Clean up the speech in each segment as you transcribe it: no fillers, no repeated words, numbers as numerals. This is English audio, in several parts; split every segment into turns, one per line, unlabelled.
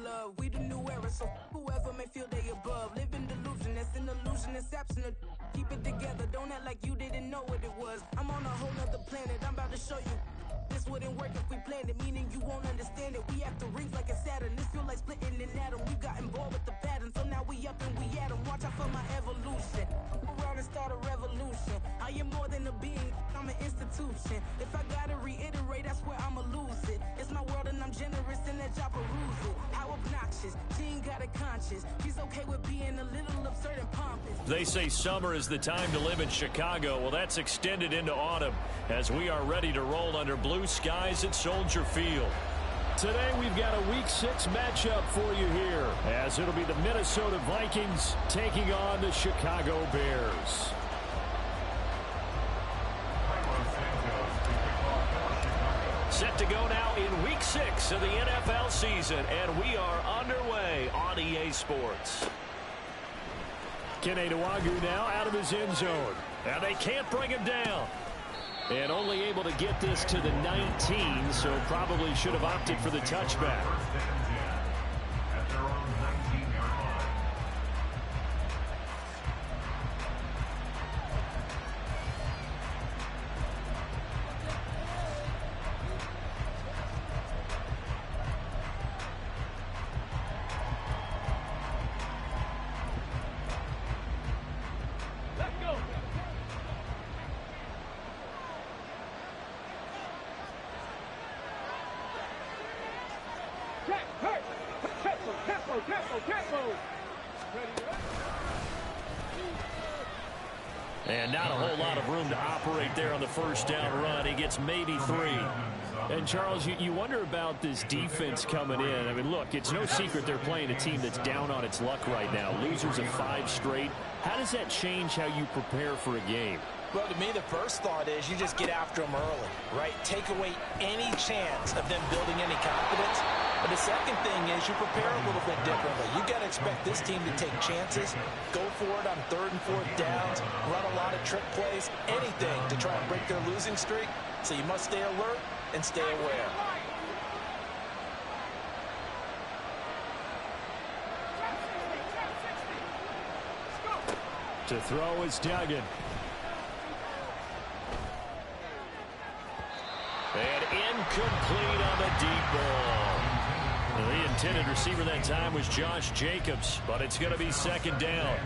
love. We the new era, so whoever may feel they above. Live in delusion, that's an illusion, it's absent. Keep it together, don't act like you didn't know what it was. I'm on a whole nother planet, I'm about to show you. This wouldn't work if we planned it, meaning you won't understand it. We have to rings like a Saturn, this feel like splitting an atom. You got involved with the pattern, so now we up and we at 'em. Watch out for my evolution, go around and start a revolution. I am more than a being, I'm an institution. If I gotta reiterate, that's where I'ma lose it. It's my world and I'm generous and that y'all peruse it. How obnoxious, she ain't got a conscience. She's okay with being a little absurd and pompous.
They say summer is the time to live in Chicago. Well, that's extended into autumn as we are ready to roll under blue skies at Soldier Field. Today we've got a Week 6 matchup for you here, as it'll be the Minnesota Vikings taking on the Chicago Bears. Set to go now in Week 6 of the NFL season, and we are underway on EA Sports. Kene Nwangwu now out of his end zone. Now they can't bring him down. And only able to get this to the 19, so probably should have opted for the touchback. And not a whole lot of room to operate there on the first down run. He gets maybe 3. And, Charles, you wonder about this defense coming in. I mean, look, it's no secret they're playing a team that's down on its luck right now. Losers of 5 straight. How does that change how you prepare for a game?
Well, to me, the first thought is you just get after them early, right? Take away any chance of them building any confidence. But the second thing is you prepare a little bit differently. You got to expect this team to take chances, go for it on 3rd and 4th downs, run a lot of trick plays, anything to try and break their losing streak. So you must stay alert and stay aware.
To throw is Duggan. And incomplete on the deep ball. The intended receiver that time was Josh Jacobs, but it's going to be 2nd down.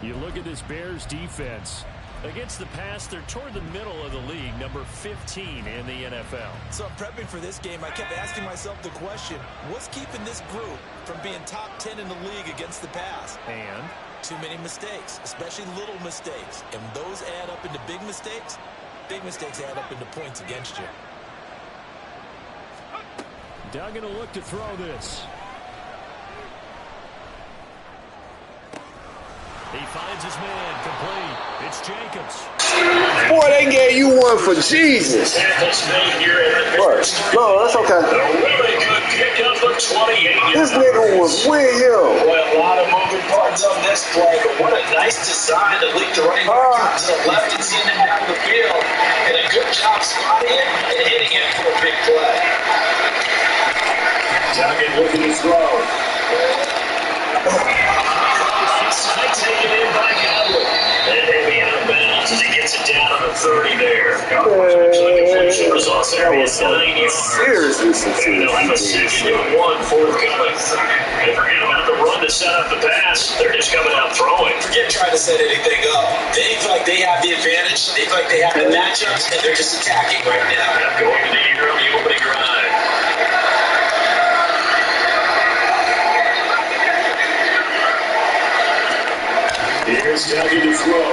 You look at this Bears defense. Against the pass, they're toward the middle of the league, number 15 in the NFL.
So prepping for this game, I kept asking myself the question, what's keeping this group from being top 10 in the league against the pass?
And?
Too many mistakes, especially little mistakes. And those add up into big mistakes. Big mistakes add up into points against you.
Duggan will look to throw this. He finds his man complete. It's Jacobs.
Boy, they gave you one for Jesus. What? No, that's okay.
Really good pickup of 28.
This nigga was with him.
Well, a lot of moving parts on this play, but what a nice design to leak the running back to the left and send him down the field. And a good job spotting it and hitting it for a big play. Duggan looking to throw. Taken in by Godwin. And he'll be out of bounds as he gets it down on the 30 there. Actually, completion was also area 9 yards.
Seriously,
They'll have a 2nd and 1 forthcoming. And forget about the run to set up the pass. They're just coming out throwing.
Forget trying to set anything up. They feel like they have the advantage. They feel like they have the matchups, and they're just attacking right now.
Going to the year of the opening drive. Here's Duggan to throw.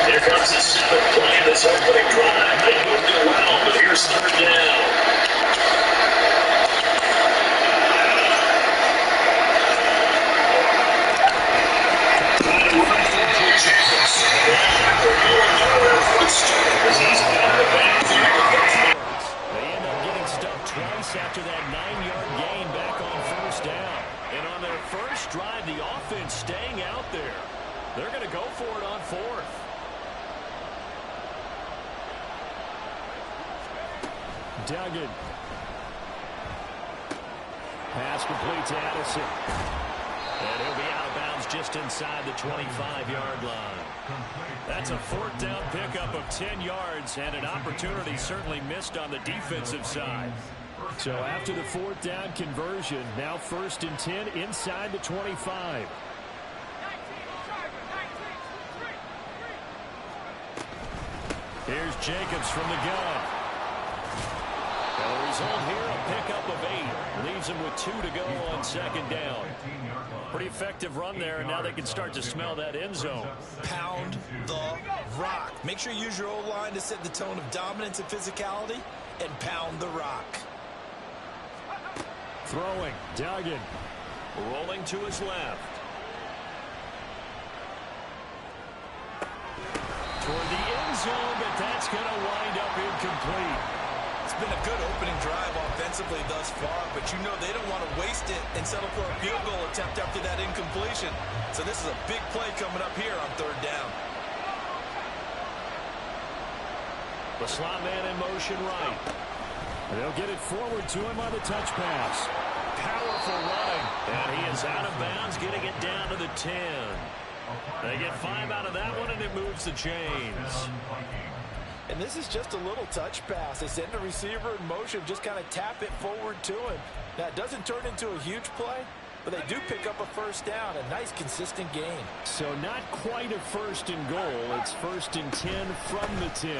Here comes the 7th play of this opening drive. They moved it well, but here's 3rd down.
They end up getting stuck twice after that 9-yard gain back on 1st Duggan. Pass complete to Addison. And he'll be out of bounds just inside the 25-yard line. That's a fourth down pickup of 10 yards and an opportunity certainly missed on the defensive side. So after the fourth down conversion, now 1st and 10 inside the 25. Here's Jacobs from the gun. And the result here, a pickup of 8. Leaves him with 2 to go on 2nd down. Pretty effective run there, and now they can start to smell that end zone.
Pound the rock. Make sure you use your O-line to set the tone of dominance and physicality, and pound the rock.
Throwing, Duggan. Rolling to his left. Toward the end zone, but that's going to wind up incomplete.
It's been a good opening drive offensively thus far, but you know they don't want to waste it and settle for a field goal attempt after that incompletion. So this is a big play coming up here on 3rd down.
The slot man in motion right. They'll get it forward to him on the touch pass. Powerful running, and he is out of bounds, getting it down to the 10. They get 5 out of that one, and it moves the chains.
And this is just a little touch pass. They send the receiver in motion, just kind of tap it forward to him. Now, it doesn't turn into a huge play, but they do pick up a 1st down, a nice, consistent gain.
So not quite a 1st and goal. It's 1st and 10 from the 10.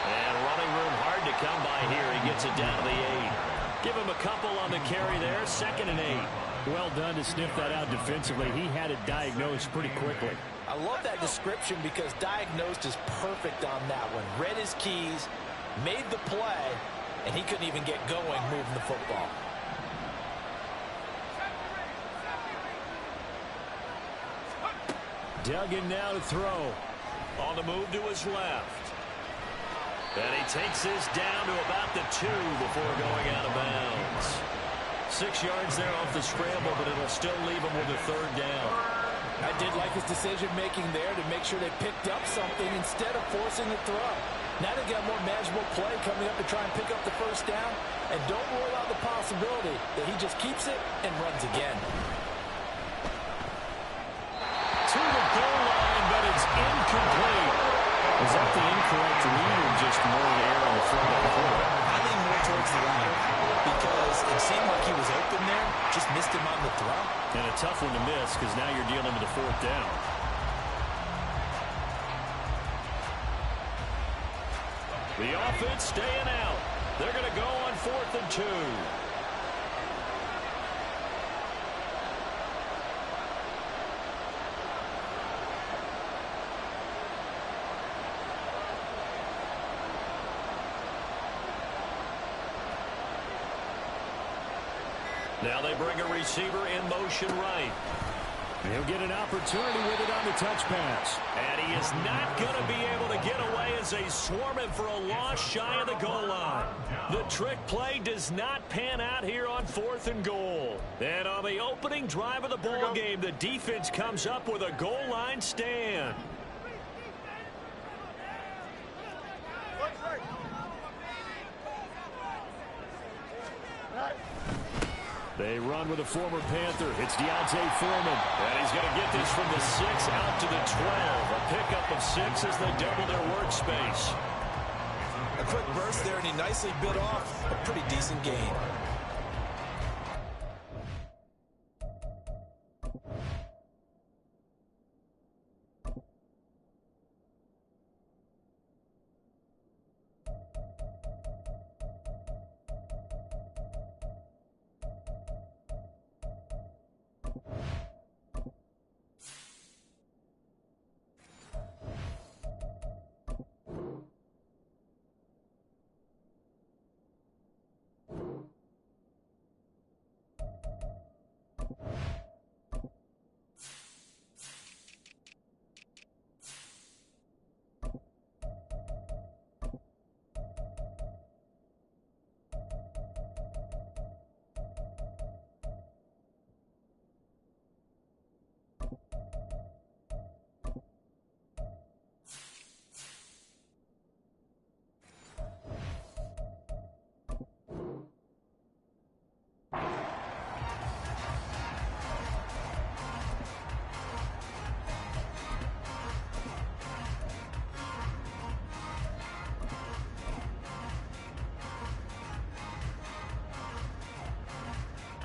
And running room hard to come by here. He gets it down to the 8. Give him a couple on the carry there. 2nd and 8. Well done to sniff that out defensively. He had it diagnosed pretty quickly.
I love that description because diagnosed is perfect on that one. Read his keys, made the play, and he couldn't even get going moving the football.
Duggan now to throw. On the move to his left. And he takes this down to about the 2 before going out of bounds. 6 yards there off the scramble, but it'll still leave him with a 3rd down.
I did like his decision-making there to make sure they picked up something instead of forcing the throw. Now they got more manageable play coming up to try and pick up the 1st down, and don't rule out the possibility that he just keeps it and runs again.
To the goal line, but it's incomplete. Is that the incorrect read or just more an error on the front of the quarterback?
I lean more towards the latter because it seemed like he was open there, just missed him on the throw.
And a tough one to miss because now you're dealing with a 4th down. The offense staying out. They're going to go on 4th and 2. Now they bring a receiver in motion right. He'll get an opportunity with it on the touch pass. And he is not going to be able to get away as they swarm him for a loss shy of the goal line. The trick play does not pan out here on 4th and goal. And on the opening drive of the ball game, the defense comes up with a goal line stand. They run with a former Panther. It's Deontay Foreman. And he's going to get this from the 6 out to the 12. A pickup of 6 as they double their workspace.
A quick burst there, and he nicely bit off a pretty decent gain.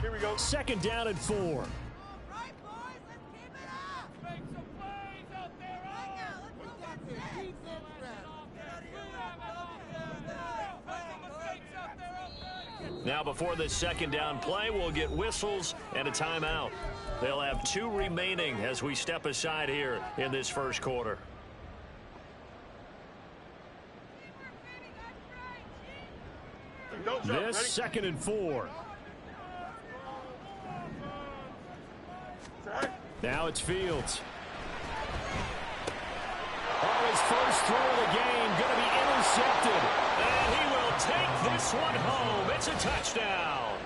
Here we go.
2nd down and 4. Now before this 2nd down play, we'll get whistles and a timeout. They'll have 2 remaining as we step aside here in this first quarter. This 2nd and 4. Now it's Fields. Oh, his first throw of the game going to be intercepted. And he will take this one home. It's a touchdown.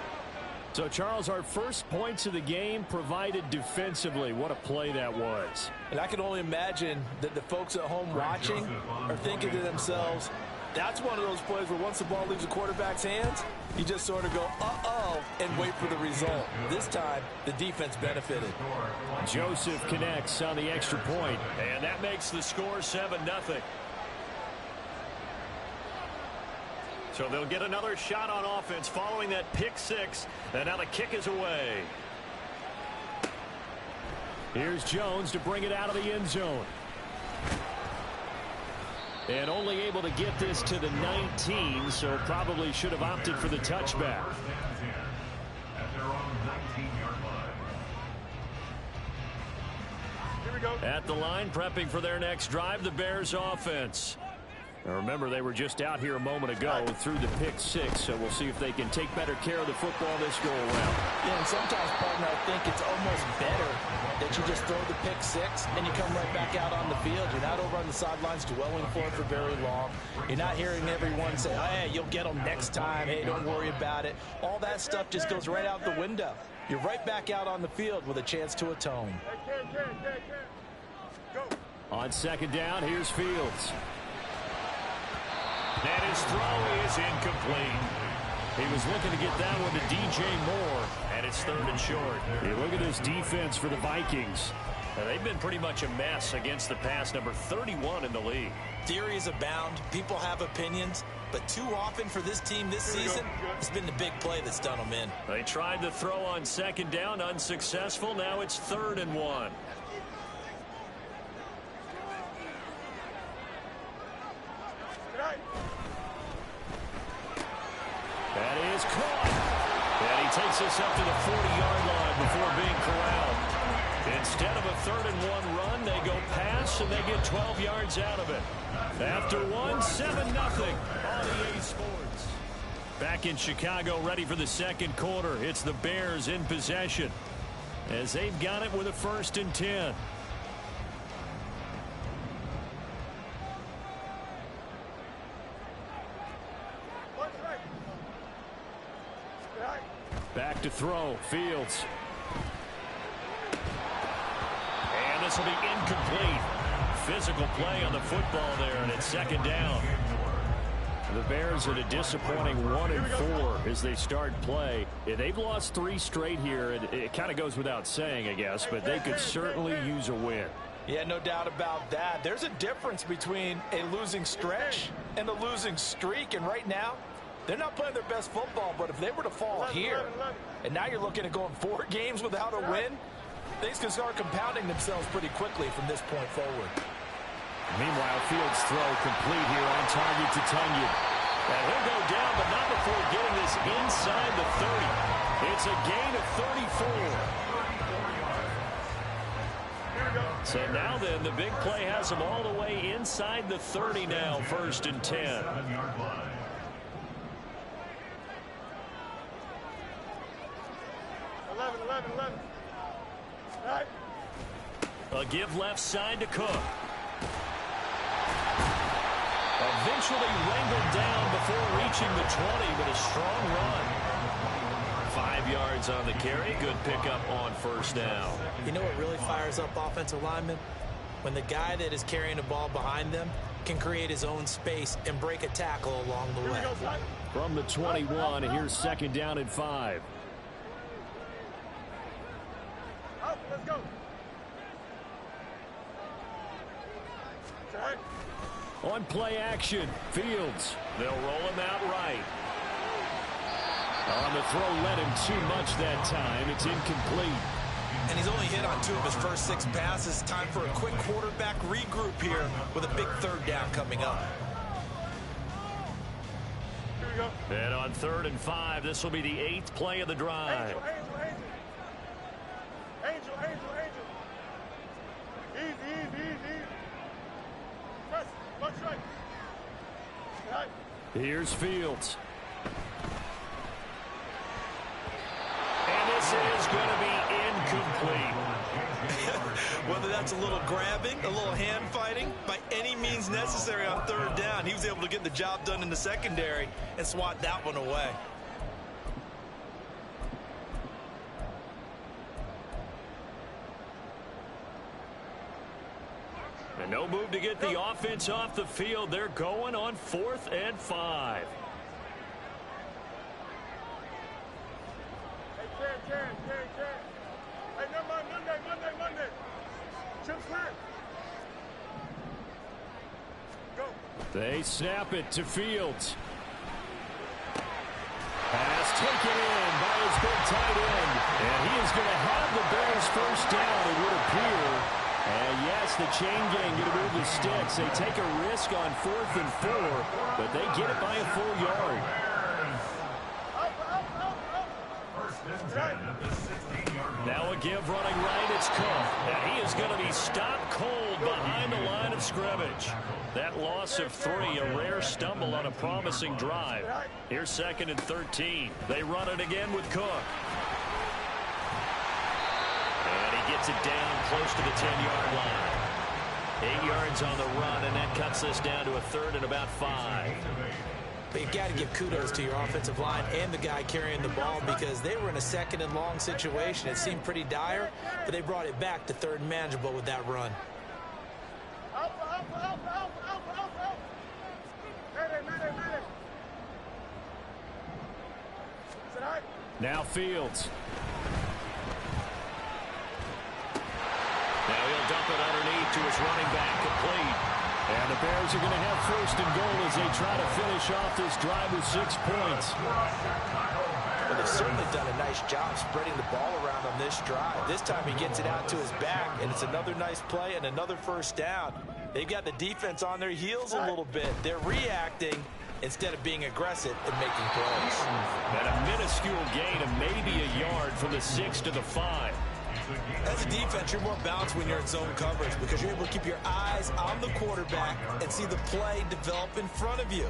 So, Charles, our first points of the game provided defensively. What a play that was.
And I can only imagine that the folks at home watching are thinking to themselves, that's one of those plays where once the ball leaves the quarterback's hands, you just sort of go, uh-oh, and wait for the result. This time, the defense benefited.
Joseph connects on the extra point, and that makes the score 7-0. So they'll get another shot on offense following that pick 6, and now the kick is away. Here's Jones to bring it out of the end zone. And only able to get this to the 19, so probably should have opted for the touchback.
Here we go.
At the line, prepping for their next drive, the Bears offense. Now remember, they were just out here a moment ago through the pick 6, so we'll see if they can take better care of the football this go-around.
Yeah, and sometimes, partner, I think it's almost better that you just throw the pick 6 and you come right back out on the field. You're not over on the sidelines dwelling for it for very long. You're not hearing everyone say, oh, hey, you'll get them next time. Hey, don't worry about it. All that stuff just goes right out the window. You're right back out on the field with a chance to atone.
Go.
On 2nd down, here's Fields. And his throw is incomplete. He was looking to get that one to DJ Moore, and it's 3rd and short. Hey, look at this defense for the Vikings. Now, they've been pretty much a mess against the pass, number 31 in the league.
Theories abound. People have opinions. But too often for this team this season, it's been the big play that's done them in.
They tried the throw on 2nd down, unsuccessful. Now it's 3rd and 1. That is caught. And he takes us up to the 40-yard line before being corralled. Instead of a 3rd and 1 run, they go pass, and they get 12 yards out of it. After 7-0 on EA Sports. Back in Chicago, ready for the 2nd quarter. It's the Bears in possession as they've got it with a 1st and 10. Back to throw, Fields. And this will be incomplete. Physical play on the football there, and it's 2nd down. The Bears at a disappointing 1-4 as they start play. Yeah, they've lost 3 straight here. It kind of goes without saying, I guess, but they could certainly use a win.
Yeah, no doubt about that. There's a difference between a losing stretch and a losing streak, and right now, they're not playing their best football, but if they were to fall here, and now you're looking at going 4 games without a win, things can start compounding themselves pretty quickly from this point forward.
Meanwhile, Fields' throw complete here on target to Tunyon. And he'll go down, but not before getting this inside the 30. It's a gain of 34. So now then, the big play has them all the way inside the 30 now, 1st and 10. A give left side to Cook. Eventually wrangled down before reaching the 20, but a strong run. 5 yards on the carry. Good pickup on 1st down.
You know what really fires up offensive linemen? When the guy that is carrying the ball behind them can create his own space and break a tackle along the way.
From the 21, here's 2nd down and 5.
Let's go.
On play action, Fields. They'll roll him out right. On the throw, led him too much that time. It's incomplete.
And he's only hit on 2 of his first 6 passes. Time for a quick quarterback regroup here with a big 3rd down coming up.
Here we go.
And on 3rd and 5, this will be the 8th play of the drive.
Angel. Easy. Press. Watch right.
Here's Fields. And this is going to be incomplete.
Whether that's a little grabbing, a little hand fighting, by any means necessary on 3rd down, he was able to get the job done in the secondary and swat that one away.
And no move to get the offense off the field. They're going on 4th and 5.
Hey, never mind. Monday. Chip's clear. Go.
They snap it to Fields. Pass taken in by his big tight end. And he is going to have the Bears 1st down, it would appear. And yes, the chain gang going to move the sticks. They take a risk on 4th and 4, but they get it by a full yard. Now a give running right, it's Cook. And he is going to be stopped cold behind the line of scrimmage. That loss of 3, a rare stumble on a promising drive. Here's 2nd and 13. They run it again with Cook. And he gets it down close to the 10-yard line. 8 yards on the run, and that cuts this down to a 3rd and about 5.
But you've got to give kudos to your offensive line and the guy carrying the ball because they were in a 2nd and long situation. It seemed pretty dire, but they brought it back to 3rd and manageable with that run.
Now Fields. Now he'll dump it underneath to his running back, complete. And the Bears are going to have 1st and goal as they try to finish off this drive with 6 points.
Well, they've certainly done a nice job spreading the ball around on this drive. This time he gets it out to his back, and it's another nice play and another 1st down. They've got the defense on their heels a little bit. They're reacting instead of being aggressive and making plays.
And a minuscule gain of maybe a yard from the 6 to the 5.
As a defense, you're more balanced when you're in zone coverage because you're able to keep your eyes on the quarterback and see the play develop in front of you.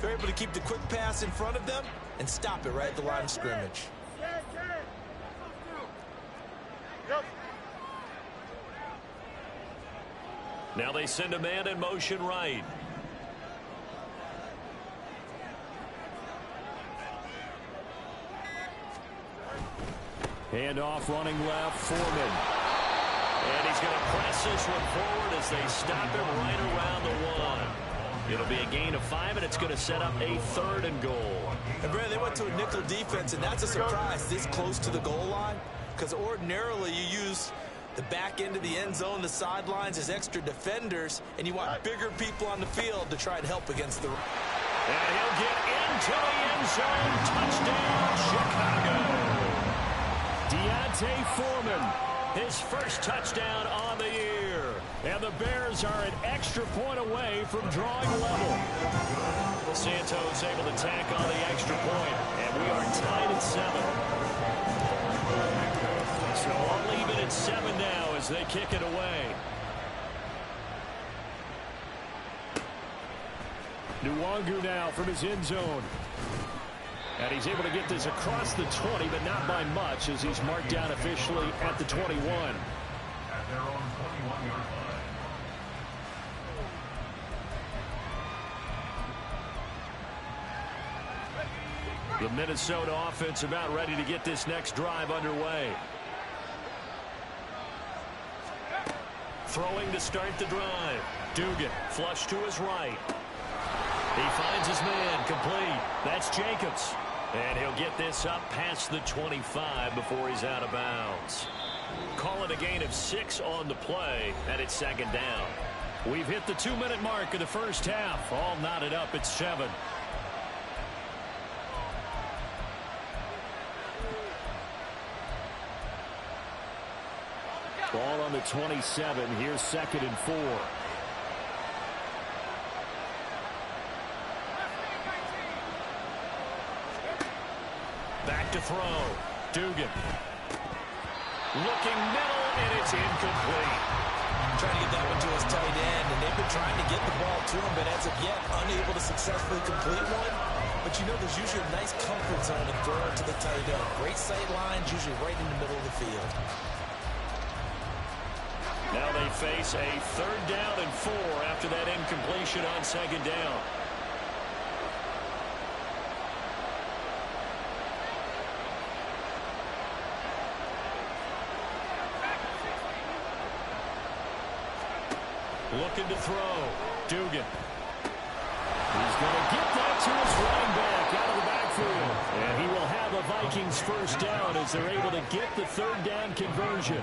You're able to keep the quick pass in front of them and stop it right at the line of scrimmage.
Now they send a man in motion right. Hand off running left, Foreman. And he's going to press this one forward as they stop him right around the 1. It'll be a gain of 5, and it's going to set up a 3rd and goal.
And Brad, they went to a nickel defense, and that's a surprise this close to the goal line because ordinarily you use the back end of the end zone, the sidelines as extra defenders, and you want bigger people on the field to try and help against the...
And he'll get into the end zone. Touchdown, Chicago. D'Onta Foreman, his 1st touchdown on the year. And the Bears are an extra point away from drawing level. Santos able to tack on the extra point, and we are tied at 7. So I'll leave it at 7 now as they kick it away. Nwangu now from his end zone. And he's able to get this across the 20, but not by much as he's marked down officially at the 21. At their own 21-yard line. The Minnesota offense about ready to get this next drive underway. Throwing to start the drive. Dugan flush to his right. He finds his man, complete. That's Jacobs. And he'll get this up past the 25 before he's out of bounds. Call it a gain of 6 on the play, and it's 2nd down. We've hit the 2-minute mark of the 1st half. All knotted up at 7. Ball on the 27. Here's 2nd and 4. Back to throw. Dugan. Looking middle, and it's incomplete.
Trying to get that one to his tight end, and they've been trying to get the ball to him, but as of yet, unable to successfully complete one. But you know, there's usually a nice comfort zone to throw it to the tight end. Great sight lines, usually right in the middle of the field.
Now they face a 3rd down and 4 after that incompletion on 2nd down. Looking to throw. Dugan. He's going to get that to his running back out of the backfield. And he will have a Vikings 1st down as they're able to get the 3rd down conversion.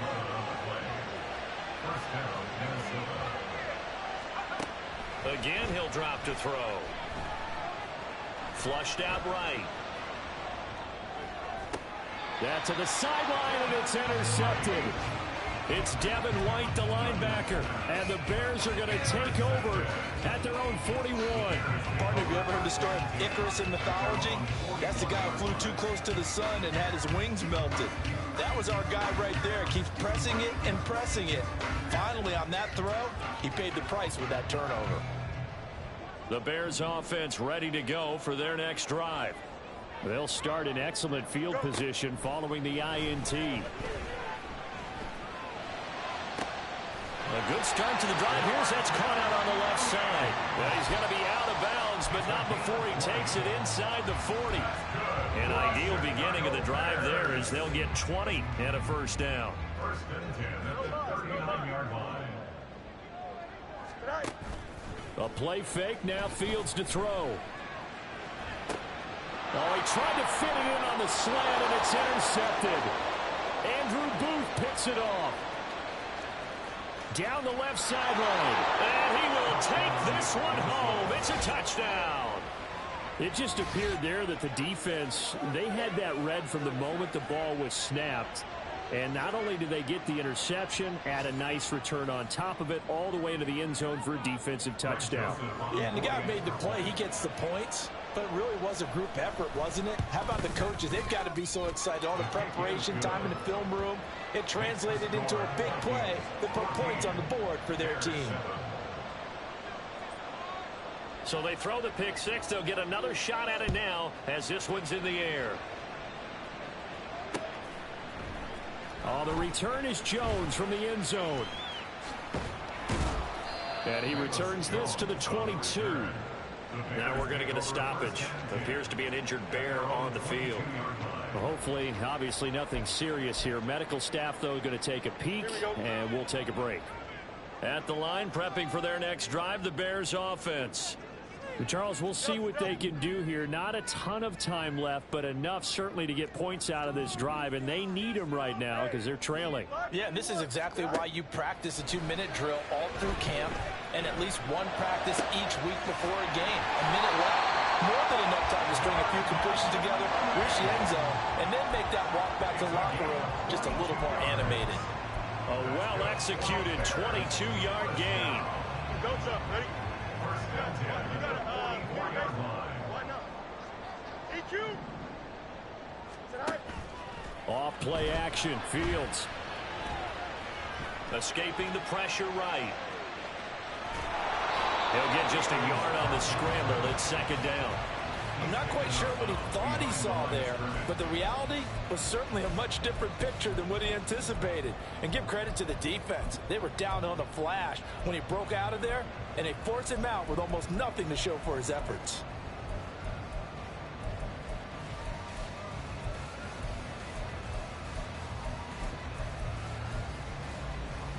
Again, he'll drop to throw. Flushed out right. That to the sideline, and it's intercepted. It's Devin White, the linebacker, and the Bears are going to take over at their own 41.
Partner, have you ever heard the story of Icarus in mythology? That's the guy who flew too close to the sun and had his wings melted. That was our guy right there. Keeps pressing it and pressing it. Finally, on that throw, he paid the price with that turnover.
The Bears offense ready to go for their next drive. They'll start in excellent field position following the INT. A good start to the drive. That's caught out on the left side. Well, he's going to be out of bounds, but not before he takes it inside the 40. An ideal beginning of the drive there as they'll get 20 and a 1st down.
1st and 10 at the 39-yard line.
A play fake. Now Fields to throw. Oh, he tried to fit it in on the slant, and it's intercepted. Andrew Booth picks it off. Down the left sideline. And he will take this one home. It's a touchdown. It just appeared there that the defense, they had that read from the moment the ball was snapped. And not only did they get the interception, add a nice return on top of it, all the way into the end zone for a defensive touchdown.
Yeah, and the guy who made the play, he gets the points. But it really was a group effort, wasn't it? How about the coaches? They've got to be so excited. All the preparation time in the film room, it translated into a big play that put points on the board for their team.
So they throw the pick six. They'll get another shot at it now as this one's in the air. Oh, the return is Jones from the end zone. And he returns this to the 22. Now we're going to get a stoppage. Appears to be an injured Bear on the field. Well, hopefully, obviously nothing serious here. Medical staff, though, going to take a peek, and we'll take a break. At the line, prepping for their next drive, the Bears offense. Charles, we'll see what they can do here. Not a ton of time left, but enough certainly to get points out of this drive, and they need them right now because they're trailing.
Yeah, and this is exactly why you practice a 2-minute drill all through camp and at least one practice each week before a game. A minute left, more than enough time to string a few completions together, reach the end zone, and then make that walk back to the locker room just a little more animated.
A well-executed 22-yard gain.
Go, Chuck. Ready?
Off play action, Fields. Escaping the pressure right. He'll get just a yard on the scramble. It's second down.
I'm not quite sure what he thought he saw there, but the reality was certainly a much different picture than what he anticipated. And give credit to the defense. They were down on the flash when he broke out of there, and they forced him out with almost nothing to show for his efforts.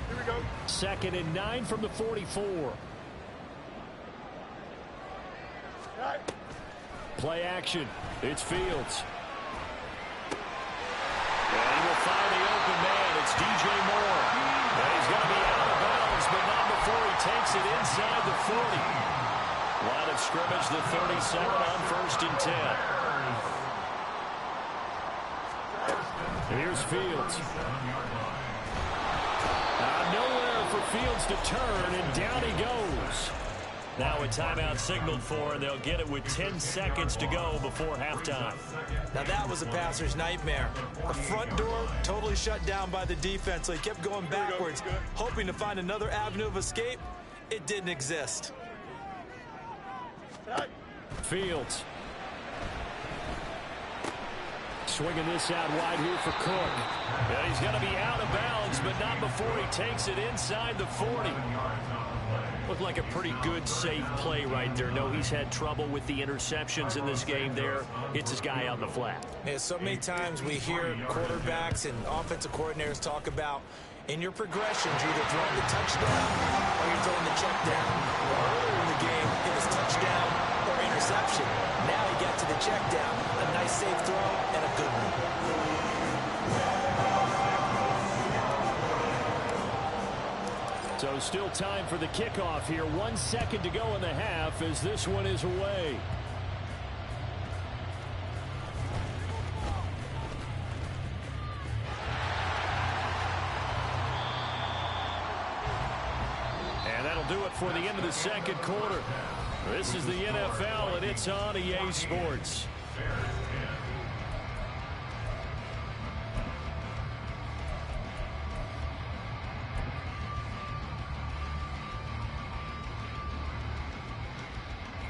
Here we go.
2nd and 9 from the 44.
Right.
Play action. It's Fields. And he will find the open man. It's DJ Moore. And he's going to be out of bounds, but not before he takes it inside the 40. Line of scrimmage, the 37 on 1st and 10. Here's Fields. for Fields to turn, and down he goes. Now a timeout signaled for, and they'll get it with 10 seconds to go before halftime.
Now that was a passer's nightmare. The front door totally shut down by the defense, so he kept going backwards, hoping to find another avenue of escape. It didn't exist.
Fields. Swinging this out wide here for Cook. And he's going to be out of bounds, but not before he takes it inside the 40. Looked like a pretty good, safe play right there. No, he's had trouble with the interceptions in this game there. Hits his guy out in the flat.
Yeah, so many times we hear quarterbacks and offensive coordinators talk about in your progressions, you're either throwing the touchdown or you're throwing the check down. Well, earlier in the game, it was touchdown or interception. Now he got to the check down. A nice safe throw and a good one.
So still time for the kickoff here. 1 second to go in the half as this one is away. And that'll do it for the end of the second quarter. This is the NFL, and it's on EA Sports.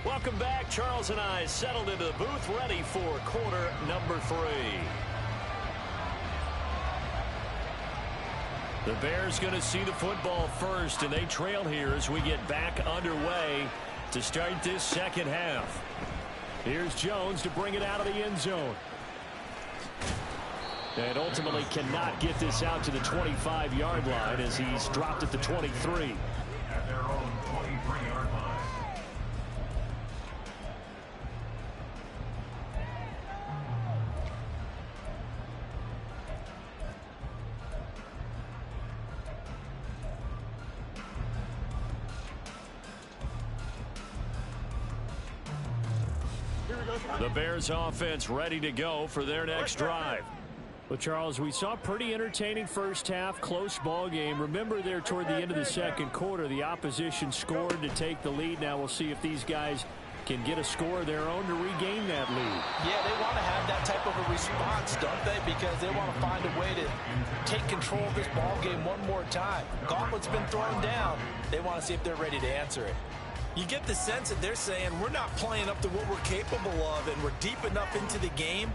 Welcome back. Charles and I settled into the booth, ready for quarter number 3. The Bears going to see the football first, and they trail here as we get back underway to start this second half. Here's Jones to bring it out of the end zone. And ultimately cannot get this out to the 25-yard line as he's dropped at the 23.
At their own 23-yard line.
The Bears offense ready to go for their next drive. Well, Charles, we saw a pretty entertaining first half, close ball game. Remember there toward the end of the second quarter, the opposition scored to take the lead. Now we'll see if these guys can get a score of their own to regain that lead.
Yeah, they want to have that type of a response, don't they? Because they want to find a way to take control of this ball game one more time. Gauntlet's been thrown down. They want to see if they're ready to answer it. You get the sense that they're saying we're not playing up to what we're capable of, and we're deep enough into the game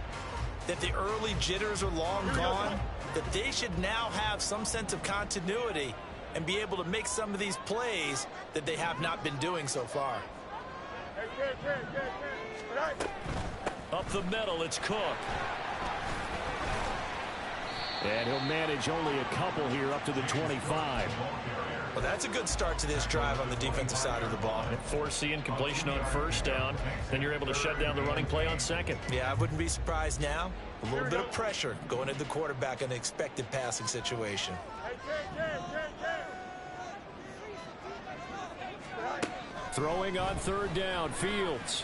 that the early jitters are long gone, that they should now have some sense of continuity and be able to make some of these plays that they have not been doing so far.
Up the middle, it's Cook. And he'll manage only a couple here up to the 25.
Well, that's a good start to this drive on the defensive side of the ball.
Forcing completion on first down. Then you're able to shut down the running play on second.
Yeah, I wouldn't be surprised now. A little bit of pressure going at the quarterback in the expected passing situation.
Throwing on third down, Fields.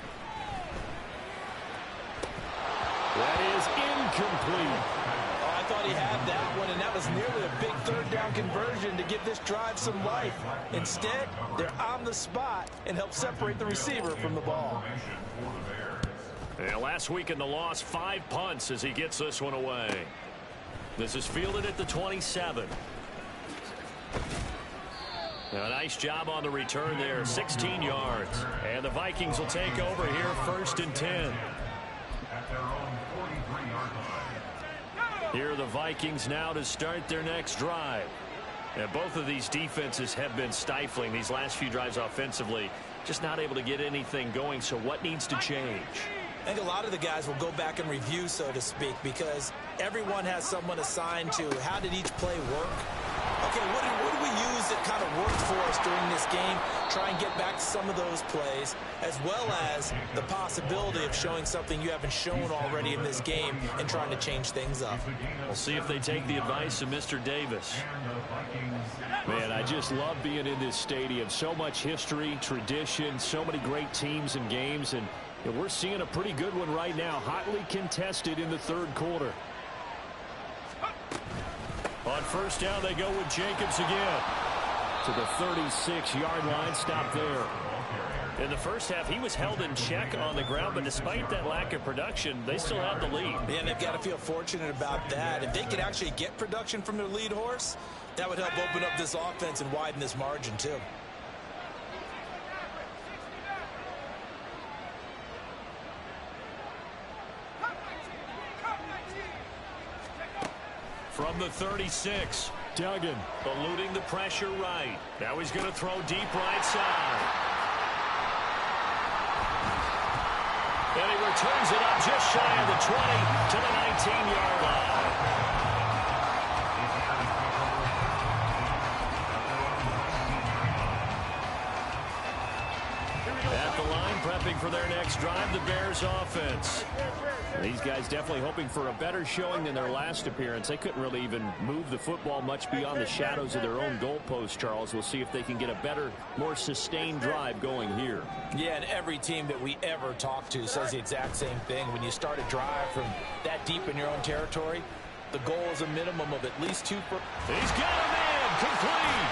That is incomplete.
I thought he had that one, and that was nearly a big third down conversion to give this drive some life. Instead, they're on the spot and help separate the receiver from the ball.
And last week in the loss, 5 punts as he gets this one away. This is fielded at the 27. A nice job on the return there, 16 yards. And the Vikings will take over here, 1st and 10.
At their own 43-yard line.
Here are the Vikings now to start their next drive. And both of these defenses have been stifling these last few drives offensively. Just not able to get anything going, so what needs to change?
I think a lot of the guys will go back and review, so to speak, because everyone has someone assigned to how did each play work. Okay, what do we use that kind of worked for us during this game? Try and get back to some of those plays, as well as the possibility of showing something you haven't shown already in this game and trying to change things up.
We'll see if they take the advice of Mr. Davis. Man, I just love being in this stadium. So much history, tradition, so many great teams and games, and we're seeing a pretty good one right now, hotly contested in the third quarter. On first down, they go with Jacobs again. to the 36-yard line. Stop there.
In the first half, he was held in check on the ground, but despite that lack of production, they still have the lead.
Yeah, and they've got to feel fortunate about that. If they could actually get production from their lead horse, that would help open up this offense and widen this margin, too.
From the 36, Duggan eluding the pressure right. Now he's going to throw deep right side. And he returns it up just shy of the 20 to the 19-yard line. At the line, prepping for their next drive, the Bears offense. These guys definitely hoping for a better showing than their last appearance. They couldn't really even move the football much beyond the shadows of their own goalpost, Charles. We'll see if they can get a better, more sustained drive going here.
Yeah, and every team that we ever talk to says the exact same thing. When you start a drive from that deep in your own territory, the goal is a minimum of at least 2 per...
He's got a man complete.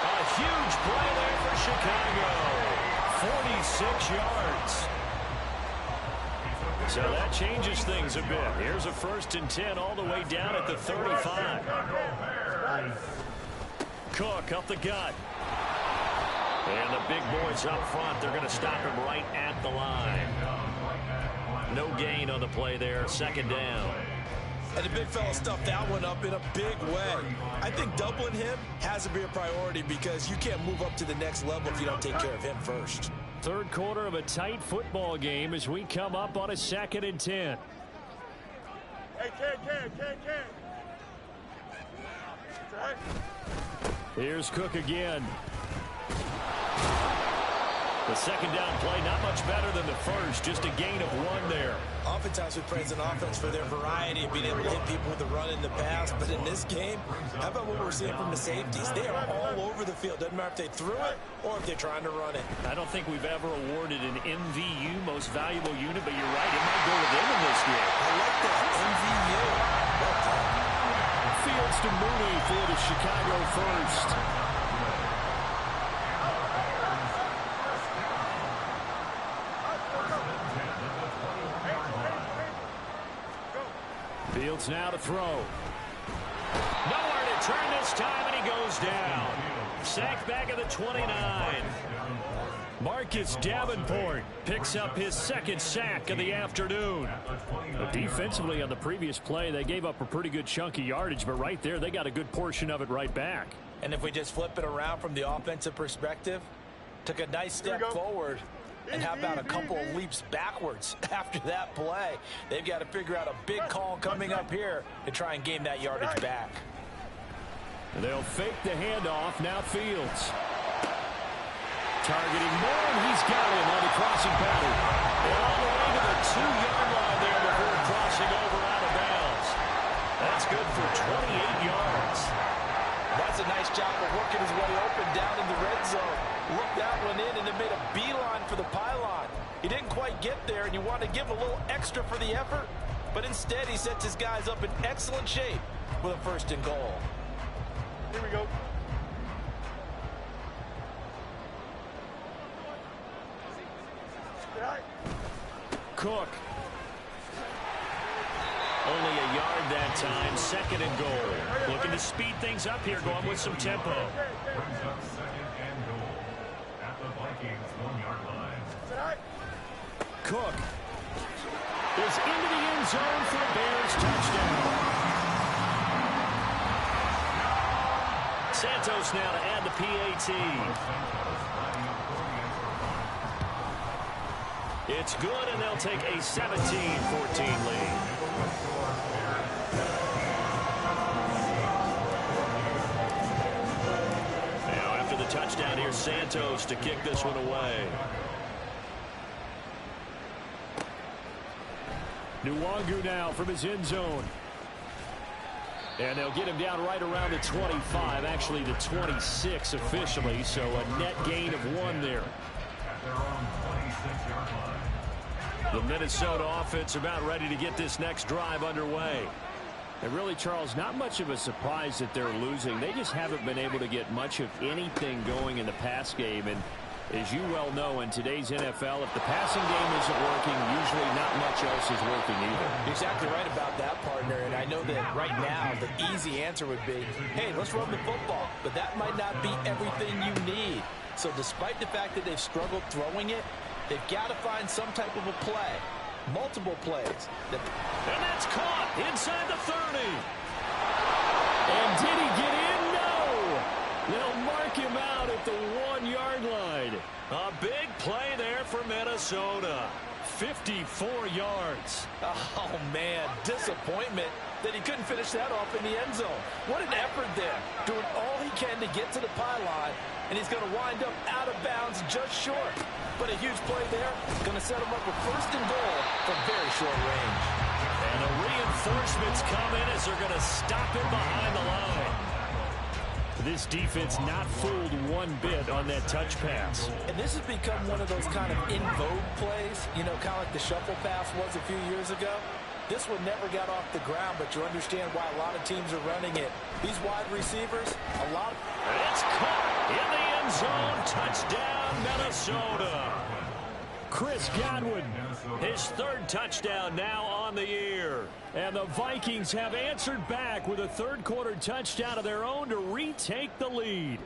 A huge play there for Chicago. 46 yards. So that changes things a bit. Here's a 1st and 10 all the way down at the 35. Cook up the gut. And the big boys up front, they're going to stop him right at the line. No gain on the play there, 2nd down.
And the big fella stuffed that one up in a big way. I think doubling him has to be a priority because you can't move up to the next level if you don't take care of him first.
3rd quarter of a tight football game as we come up on a 2nd and 10. Here's Cook again. The 2nd down play, not much better than the first, just a gain of 1 there.
Oftentimes we praise an offense for their variety of being able to hit people with the run in the pass, but in this game, how about what we're seeing from the safeties? They are all over the field. Doesn't matter if they threw it or if they're trying to run it.
I don't think we've ever awarded an MVU, most valuable unit, but you're right, it might go with them in this game.
I like that, MVU.
Fields to Mooney for the Chicago first. Fields now to throw. Nowhere to turn this time, and he goes down. Sacked back at the 29. Marcus Davenport picks up his 2nd sack of the afternoon. But defensively on the previous play, they gave up a pretty good chunk of yardage, but right there, they got a good portion of it right back.
And if we just flip it around from the offensive perspective, took a nice step forward. And how about a couple of leaps backwards after that play? They've got to figure out a big call coming up here to try and gain that yardage back.
They'll fake the handoff. Now Fields. Targeting Moore, and he's got him on the crossing pattern. And all the way to the 2-yard line there before crossing over out of bounds. That's good for 28 yards.
That's a nice job of working his way open down in the red zone. Looked that one in and then made a beeline for the pylon. He didn't quite get there, and you want to give a little extra for the effort, but instead he sets his guys up in excellent shape with a 1st and goal.
Here we go.
Cook. Only a yard that time, 2nd and goal. Looking to speed things up here, going with some tempo.
Brings up 2nd and goal at the Vikings 1-yard line.
Cook is into the end zone for a Bears touchdown. Santos now to add the PAT. It's good, and they'll take a 17-14 lead. Now, after the touchdown, here's Santos to kick this one away. Nwangu now from his end zone. And they'll get him down right around the 25, actually the 26 officially, so a net gain of 1 there.
At their own 26-yard line.
The Minnesota offense about ready to get this next drive underway. And really, Charles, not much of a surprise that they're losing. They just haven't been able to get much of anything going in the pass game. And as you well know, in today's NFL, if the passing game isn't working, usually not much else is working either.
You're exactly right about that, partner. And I know that right now the easy answer would be, hey, let's run the football. But that might not be everything you need. So despite the fact that they've struggled throwing it, they've got to find some type of a play. Multiple plays.
And that's caught inside the 30. And did he get in? No. They'll mark him out at the 1-yard line. A big play there for Minnesota. 54 yards.
Oh, man. Disappointment that he couldn't finish that off in the end zone. What an effort there. Doing all he can to get to the pylon, and he's going to wind up out of bounds just short. But a huge play there. Going to set him up with 1st and goal from very short range.
And the reinforcements come in as they're going to stop him behind the line. This defense not fooled one bit on that touch pass.
And this has become one of those kind of in vogue plays, you know, kind of like the shuffle pass was a few years ago. This one never got off the ground, but you understand why a lot of teams are running it. These wide receivers, a lot of...
It's caught in the end zone. Touchdown, Minnesota. Chris Godwin, his 3rd touchdown now on the year. And the Vikings have answered back with a 3rd-quarter touchdown of their own to retake the lead.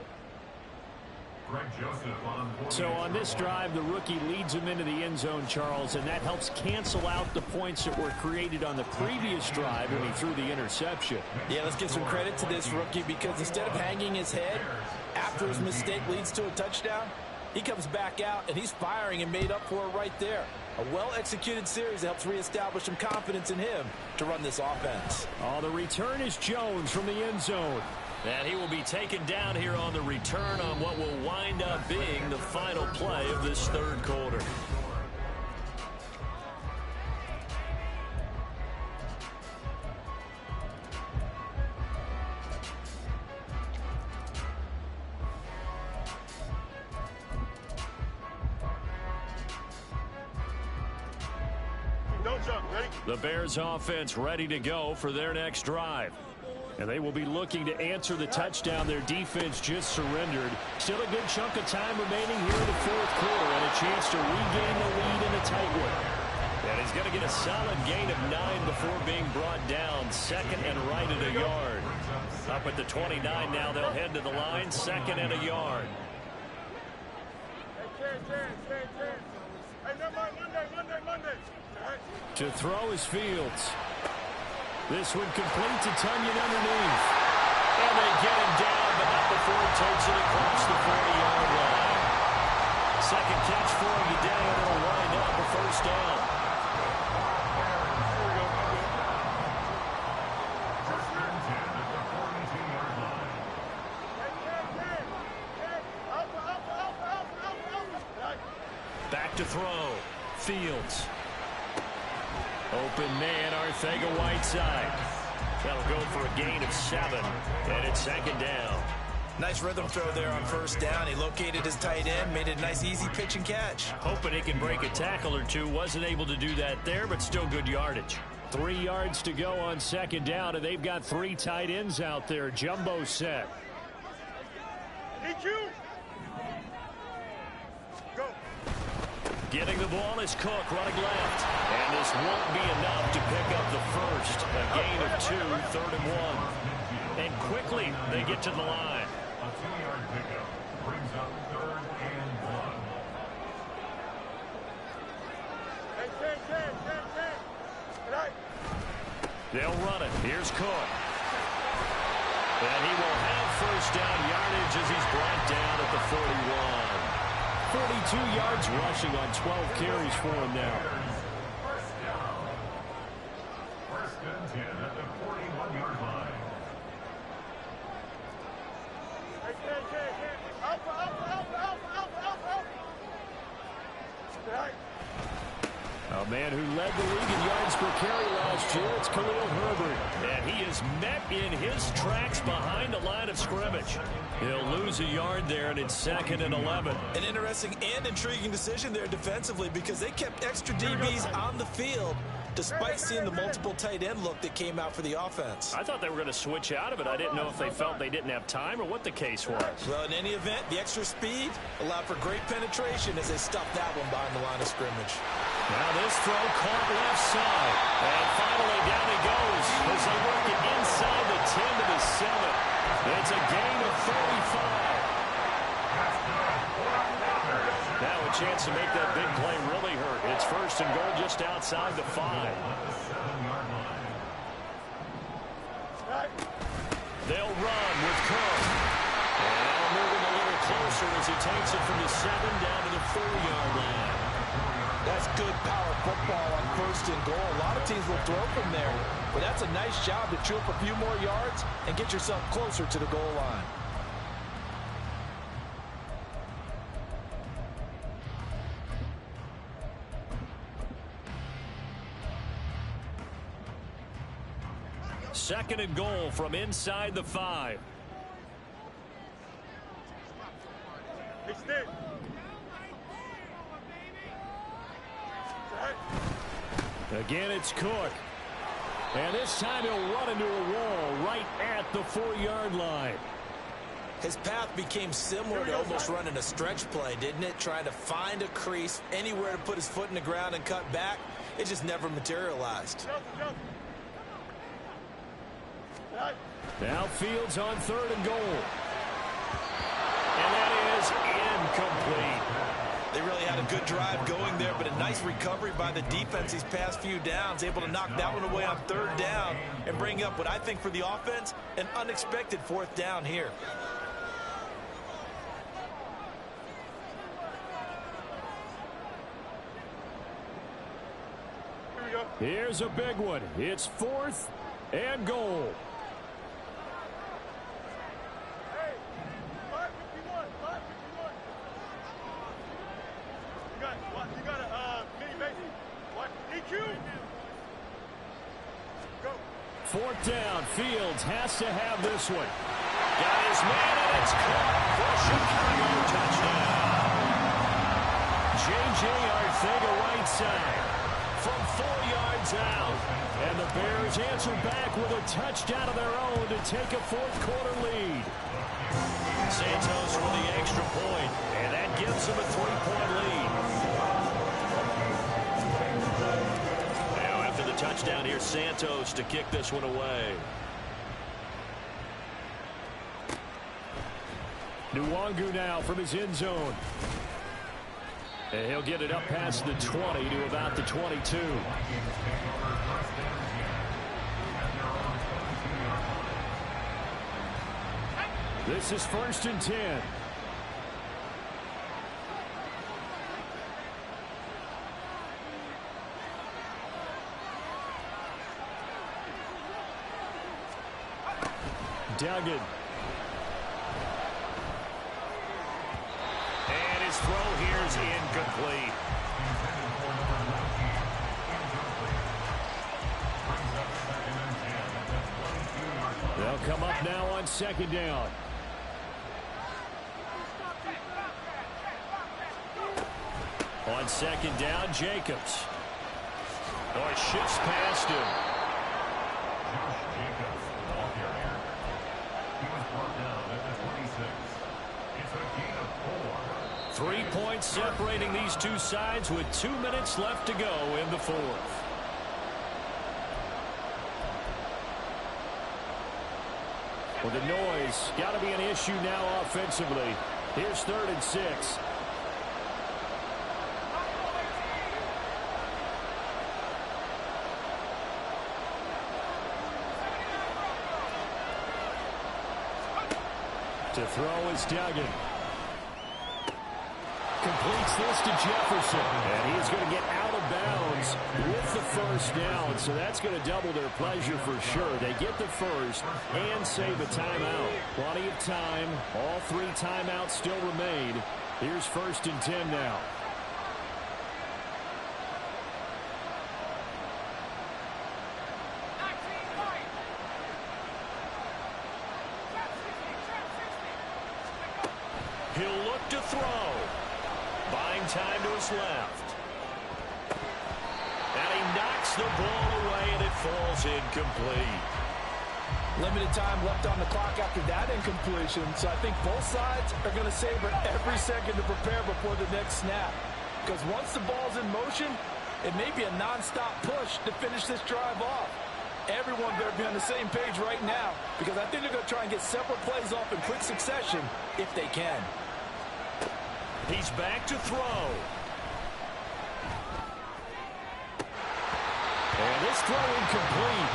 So on this drive, the rookie leads him into the end zone, Charles, and that helps cancel out the points that were created on the previous drive when he threw the interception.
Yeah, let's give some credit to this rookie because instead of hanging his head after his mistake leads to a touchdown, he comes back out and he's firing and made up for it right there. A well-executed series that helps reestablish some confidence in him to run this offense.
Oh, the return is Jones from the end zone. And he will be taken down here on the return on what will wind up being the final play of this 3rd quarter.
Don't jump. Ready?
The Bears offense ready to go for their next drive. And they will be looking to answer the touchdown their defense just surrendered. Still a good chunk of time remaining here in the 4th quarter and a chance to regain the lead in a tight one. And he's going to get a solid gain of 9 before being brought down. 2nd and right at a yard. Up at the 29 now, they'll head to the line. 2nd and a yard.
Hey, Monday.
To throw is Fields. This one complete to Tunyon underneath. And they get him down, but not before he takes it across the 40-yard line. 2nd catch for him today, and it'll wind up a 1st down. Back to throw. Fields. Open man, Arcega-Whiteside. That'll go for a gain of 7, and it's 2nd down.
Nice rhythm throw there on 1st down. He located his tight end, made it a nice easy pitch and catch.
Hoping he can break a tackle or two. Wasn't able to do that there, but still good yardage. 3 yards to go on 2nd down, and they've got 3 tight ends out there. Jumbo set.
EQ. Go.
Getting the ball is Cook running left. And this won't be enough to pick up the 1st. A gain of 2, 3rd and 1. And quickly they get to the line.
A 2-yard pickup brings up 3rd and 1.
They'll run it. Here's Cook. And he will have 1st down yardage as he's brought down at the 41. 42 yards rushing on 12 carries for him now.
1st and 10 at the 41-yard line.
A man who led the league in yards per carry last year, it's Khalil Herbert. And he is met in his tracks behind the line of scrimmage. He'll lose a yard there, and it's 2nd and 11.
An interesting and intriguing decision there defensively because they kept extra DBs on the field despite seeing the multiple tight end look that came out for the offense.
I thought they were going to switch out of it. I didn't know if they felt they didn't have time or what the case was.
Well, in any event, the extra speed allowed for great penetration as they stuffed that one behind the line of scrimmage.
Now this throw caught left side. And finally down he goes as they work it inside the 10 to the 7. It's a gain of 35. Now a chance to make that big play really hurt. It's 1st and goal just outside the 5. They'll run with Cook. And now moving a little closer as he takes it from the 7 down to the 4-yard line.
That's good power football on 1st and goal. A lot of teams will throw from there, but that's a nice job to chew up a few more yards and get yourself closer to the goal line.
Second and goal from inside the 5.
Hey, Steve.
Again, it's Cook. And this time he'll run into a wall right at the 4-yard line.
His path became similar to almost running a stretch play, didn't it? Trying to find a crease, anywhere to put his foot in the ground and cut back. It just never materialized.
Now Fields on 3rd and goal. And that is incomplete.
They really had a good drive going there, but a nice recovery by the defense these past few downs, able to knock that one away on 3rd down and bring up what I think for the offense, an unexpected 4th down here.
Here's a big one. It's 4th and goal.
Hey, 551, 551. You got a mini baby. What? EQ? Go.
4th down. Fields has to have this one. Got his man, and it's caught for Chicago touchdown. J.J. Arthega right side from 4 yards out. And the Bears answer back with a touchdown of their own to take a 4th quarter lead. Santos with the extra point, and that gives them a 3-point lead. Now after the touchdown, here's Santos to kick this one away. Nwangu now from his end zone. And he'll get it up past the 20 to about the 22. This is 1st and 10. Duggan. And his throw here is incomplete. They'll come up now on 2nd down. On 2nd down, Jacobs. Oh, it shifts past him.
Josh Jacobs, ball carrier. He was brought down at the 26. It's a gain of 4.
3 points separating these two sides with 2 minutes left to go in the 4th. Well, the noise got to be an issue now offensively. Here's 3rd and 6. To throw is Duggan. Completes this to Jefferson. And he's going to get out of bounds with the 1st down. So that's going to double their pleasure for sure. They get the 1st and save a timeout. Plenty of time. All 3 timeouts still remain. Here's 1st and 10 now. to throw. Buying time to his left. And he knocks the ball away, and it falls incomplete.
Limited time left on the clock after that incompletion, so I think both sides are going to savor every second to prepare before the next snap. Because once the ball's in motion, it may be a non-stop push to finish this drive off. Everyone better be on the same page right now, because I think they're going to try and get several plays off in quick succession if they can.
He's back to throw. And this throw incomplete.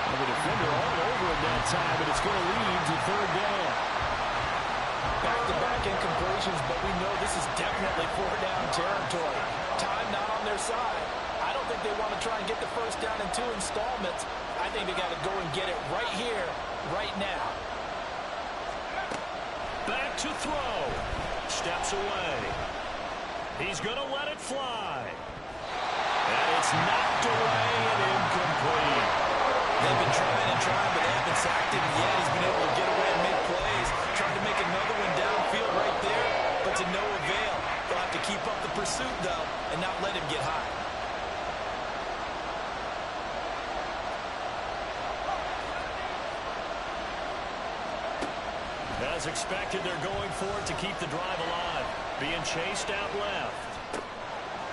And the defender all over him that time, and it's going to lead to third down.
Back-to-back incompletions, but we know this is definitely four-down territory. Time not on their side. I don't think they want to try and get the first down in 2 installments. I think they got to go and get it right here, right now.
Back to throw. Steps away. He's going to let it fly. And it's knocked away and incomplete.
They've been trying and trying, but they haven't sacked him yet. He's been able to get away and make plays. Trying to make another one downfield right there, but to no avail. They'll have to keep up the pursuit, though, and not let him get high.
As expected, they're going for it to keep the drive alive. Being chased out left.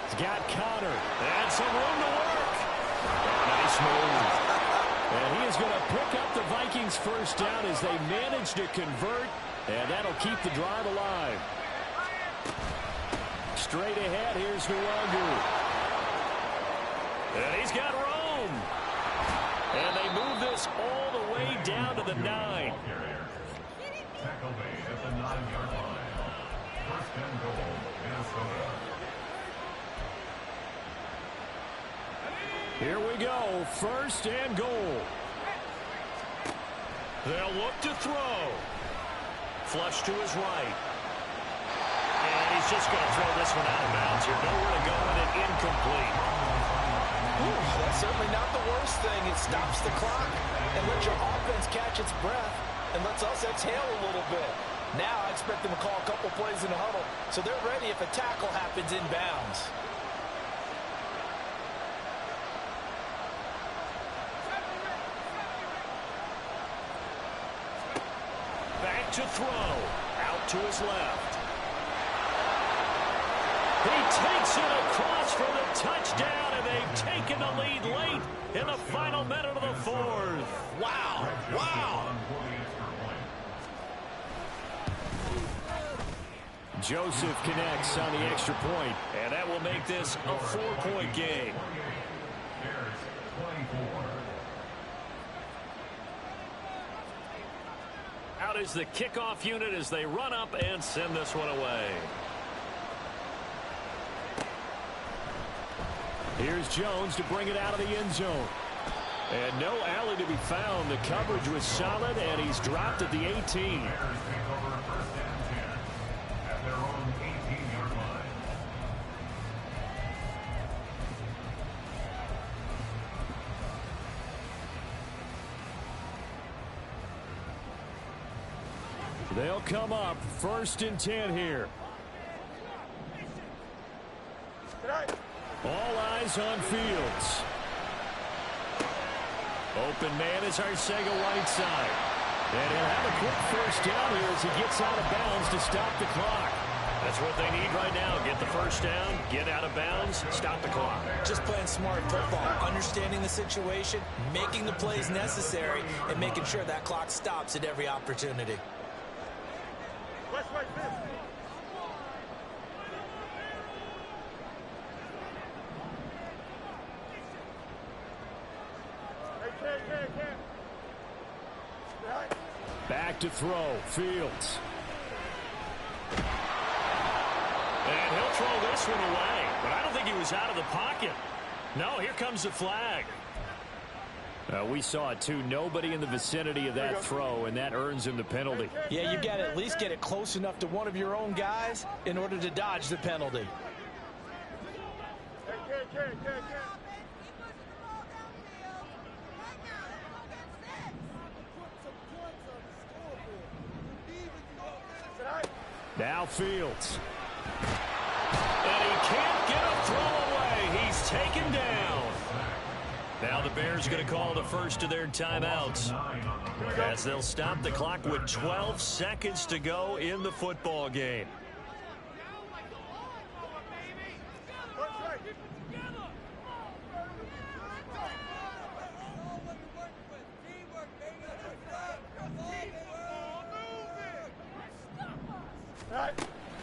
He's got Connor. And some room to work. Nice move. And he is going to pick up the Vikings' first down as they manage to convert. And that'll keep the drive alive. Straight ahead, here's Nwangu. And he's got Rome. And they move this all the way down to the 9.
Tackle made at the 9-yard line. First and goal, Minnesota.
Here we go, first and goal. They'll look to throw. Flush to his right. And he's just going to throw this one out of bounds here. Nowhere to go with it, incomplete.
Ooh, that's certainly not the worst thing. It stops the clock and lets your offense catch its breath and lets us exhale a little bit. Now I expect them to call a couple plays in the huddle, so they're ready if a tackle happens in bounds.
Back to throw. Out to his left. He takes it across for the touchdown, and they've taken the lead late in the final minute of the fourth. Wow. Wow. Joseph connects on the extra point, and that will make this a 4-point game. Out is the kickoff unit as they run up and send this one away. Here's Jones to bring it out of the end zone. And no alley to be found. The coverage was solid, and he's dropped at the 18. They'll come up first and 10 here. All eyes on Fields. Open man is Arcega-Whiteside. And he'll have a quick first down here as he gets out of bounds to stop the clock. That's what they need right now. Get the first down, get out of bounds, stop the clock.
Just playing smart football, understanding the situation, making the plays necessary, and making sure that clock stops at every opportunity.
Back to throw, Fields. And he'll throw this one away, but I don't think he was out of the pocket. No, here comes the flag. We saw it too. Nobody in the vicinity of that throw, and that earns him the penalty.
Yeah, you got to at least get it close enough to one of your own guys in order to dodge the penalty.
Now Now Fields. And he can't get a throw away. He's taken down. Now the Bears going to call the first of their timeouts as they'll stop the clock with 12 seconds to go in the football game.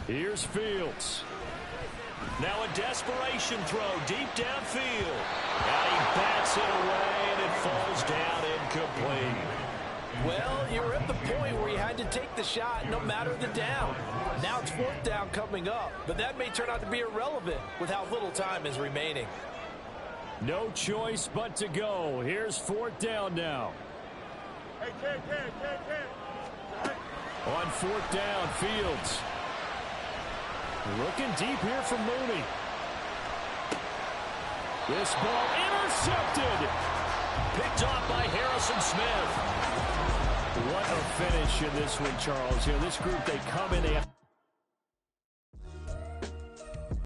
Here's Fields. Now a desperation throw deep downfield. And he bats it away, and it falls down incomplete.
Well, you're at the point where you had to take the shot no matter the down. Now it's fourth down coming up, but that may turn out to be irrelevant with how little time is remaining.
No choice but to go. Here's fourth down now.
Hey, Ken.
On fourth down, Fields. Looking deep here for Mooney. This ball intercepted. Picked off by Harrison Smith. What a finish in this one, Charles. This group, they come in, they have